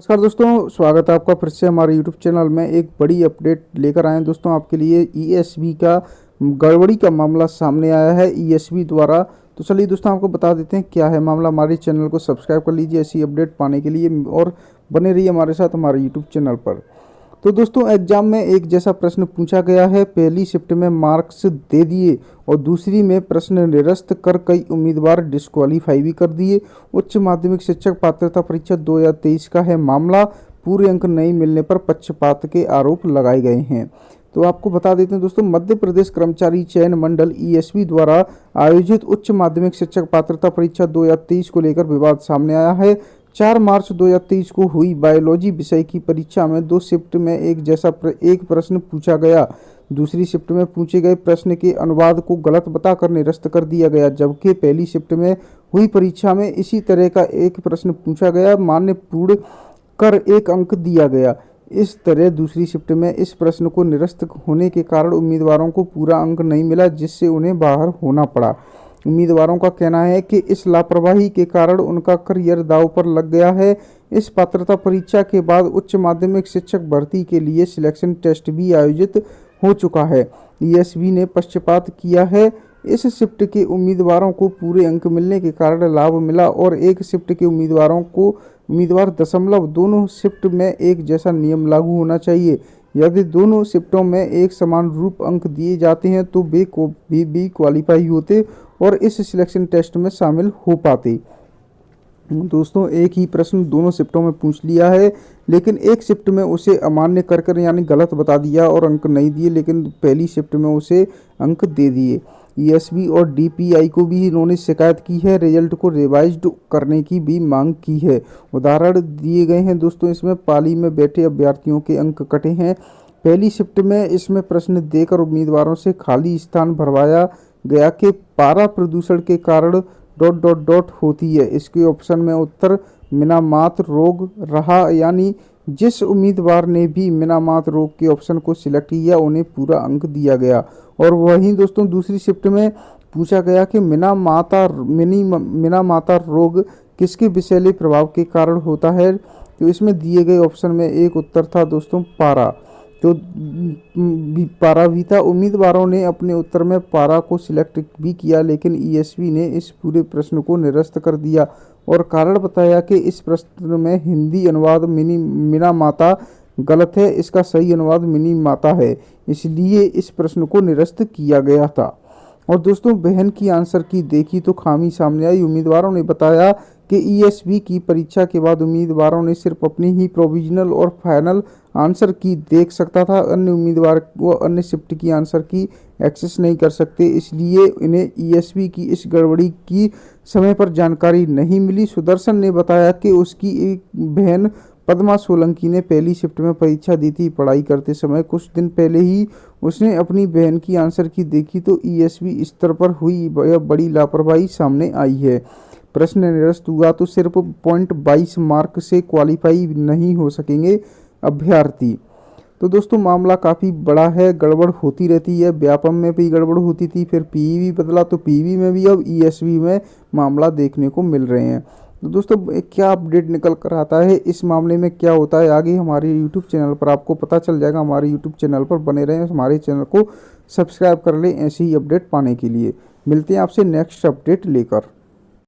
नमस्कार दोस्तों, स्वागत है आपका फिर से हमारे यूट्यूब चैनल में। एक बड़ी अपडेट लेकर आए हैं दोस्तों आपके लिए। ईएसबी का गड़बड़ी का मामला सामने आया है ईएसबी द्वारा। तो चलिए दोस्तों आपको बता देते हैं क्या है मामला। हमारे चैनल को सब्सक्राइब कर लीजिए ऐसी अपडेट पाने के लिए और बने रहिए हमारे साथ हमारे यूट्यूब चैनल पर। तो दोस्तों एग्जाम में एक जैसा प्रश्न पूछा गया है। पहली शिफ्ट में मार्क्स दे दिए और दूसरी में प्रश्न निरस्त कर कई उम्मीदवार डिस्क्वालीफाई भी कर दिए। उच्च माध्यमिक शिक्षक पात्रता परीक्षा 2023 का है मामला। पूरे अंक नहीं मिलने पर पक्षपात के आरोप लगाए गए हैं। तो आपको बता देते हैं दोस्तों, मध्य प्रदेश कर्मचारी चयन मंडल ईएसबी द्वारा आयोजित उच्च माध्यमिक शिक्षक पात्रता परीक्षा 2023 को लेकर विवाद सामने आया है। 4 मार्च 2023 को हुई बायोलॉजी विषय की परीक्षा में 2 शिफ्ट में एक जैसा एक प्रश्न पूछा गया। दूसरी शिफ्ट में पूछे गए प्रश्न के अनुवाद को गलत बताकर निरस्त कर दिया गया, जबकि पहली शिफ्ट में हुई परीक्षा में इसी तरह का एक प्रश्न पूछा गया, मान्य पूर्ण कर 1 अंक दिया गया। इस तरह दूसरी शिफ्ट में इस प्रश्न को निरस्त होने के कारण उम्मीदवारों को पूरा अंक नहीं मिला, जिससे उन्हें बाहर होना पड़ा। उम्मीदवारों का कहना है कि इस लापरवाही के कारण उनका करियर दांव पर लग गया है। इस पात्रता परीक्षा के बाद उच्च माध्यमिक शिक्षक भर्ती के लिए सिलेक्शन टेस्ट भी आयोजित हो चुका है। ईएसबी ने पक्षपात किया है। इस शिफ्ट के उम्मीदवारों को पूरे अंक मिलने के कारण लाभ मिला और एक शिफ्ट के उम्मीदवारों को उम्मीदवार दशमलव दोनों शिफ्ट में एक जैसा नियम लागू होना चाहिए। यदि दोनों शिफ्टों में एक समान रूप अंक दिए जाते हैं तो वे को भी क्वालिफाई होते और इस सिलेक्शन टेस्ट में शामिल हो पाते। दोस्तों एक ही प्रश्न दोनों शिफ्टों में पूछ लिया है, लेकिन एक शिफ्ट में उसे अमान्य कर यानी गलत बता दिया और अंक नहीं दिए, लेकिन पहली शिफ्ट में उसे अंक दे दिए। ईएसबी और डीपीआई को भी इन्होंने शिकायत की है। रिजल्ट को रिवाइज्ड करने की भी मांग की है। उदाहरण दिए गए हैं दोस्तों इसमें। पाली में बैठे अभ्यर्थियों के अंक कटे हैं। पहली शिफ्ट में इसमें प्रश्न देकर उम्मीदवारों से खाली स्थान भरवाया गया कि पारा प्रदूषण के कारण ... होती है। इसके ऑप्शन में उत्तर मिनामात रोग रहा, यानी जिस उम्मीदवार ने भी मिनामात रोग के ऑप्शन को सिलेक्ट किया उन्हें पूरा अंक दिया गया। और वहीं दोस्तों दूसरी शिफ्ट में पूछा गया कि मिनामाता रोग किसके विषैले प्रभाव के कारण होता है। तो इसमें दिए गए ऑप्शन में एक उत्तर था दोस्तों पारा। तो पारा भी था। उम्मीदवारों ने अपने उत्तर में पारा को सिलेक्ट भी किया, लेकिन ईएसबी ने इस पूरे प्रश्न को निरस्त कर दिया और कारण बताया कि इस प्रश्न में हिंदी अनुवाद मिनामाता गलत है, इसका सही अनुवाद मिनीमाता है, इसलिए इस प्रश्न को निरस्त किया गया था। और दोस्तों बहन की आंसर की देखी तो खामी सामने आई। उम्मीदवारों ने बताया कि ईएसबी की परीक्षा के बाद उम्मीदवारों ने सिर्फ अपनी ही प्रोविजनल और फाइनल आंसर की देख सकता था। अन्य उम्मीदवार वो अन्य शिफ्ट की आंसर की एक्सेस नहीं कर सकते, इसलिए इन्हें ईएसबी की इस गड़बड़ी की समय पर जानकारी नहीं मिली। सुदर्शन ने बताया कि उसकी एक बहन पद्मा सोलंकी ने पहली शिफ्ट में परीक्षा दी थी। पढ़ाई करते समय कुछ दिन पहले ही उसने अपनी बहन की आंसर की देखी तो ईएसबी स्तर पर हुई बड़ी लापरवाही सामने आई है। प्रश्न निरस्त हुआ तो सिर्फ 0.22 मार्क से क्वालिफाई नहीं हो सकेंगे अभ्यर्थी। तो दोस्तों मामला काफ़ी बड़ा है। गड़बड़ होती रहती है। व्यापम में भी गड़बड़ होती थी, फिर पीईवी बदला तो पीईवी में भी अब ईएसबी में मामला देखने को मिल रहे हैं। तो दोस्तों क्या अपडेट निकल कर आता है, इस मामले में क्या होता है आगे हमारे यूट्यूब चैनल पर आपको पता चल जाएगा। हमारे यूट्यूब चैनल पर बने रहें, हमारे चैनल को सब्सक्राइब कर लें ऐसी ही अपडेट पाने के लिए। मिलते हैं आपसे नेक्स्ट अपडेट लेकर।